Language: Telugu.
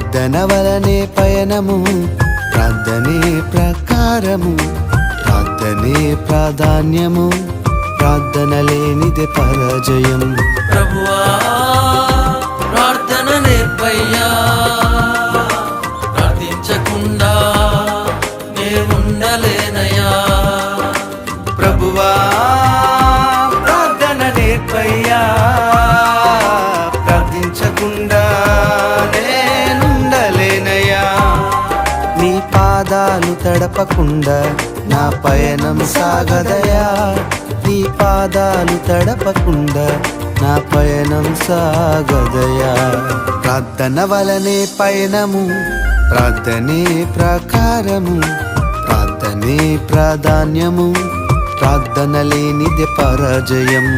ప్రార్థన వలనే పయనము, ప్రార్థనే ప్రకారము, ప్రార్థనే ప్రాధాన్యము, ప్రార్థన లేనిదే పరాజయం. ప్రభువా ప్రార్థన నేర్పయ్యా, ప్రార్థించకుండా నేనుండలేనయ్యా. ప్రభువా ప్రార్థన నేర్పయ్యా, ప్రార్థించకుండా నేనుండలేనయ్యా. నీ పాదాలు తడపకుండా నా పయనం సాగదయా, నీ పాదాలు తడపకుండా నా పయనం సాగదయా. ప్రార్థన వలనే పయనము, ప్రార్థనే ప్రకారము, ప్రార్థనే ప్రాధాన్యము, ప్రార్థన లేనిదే పరాజయం.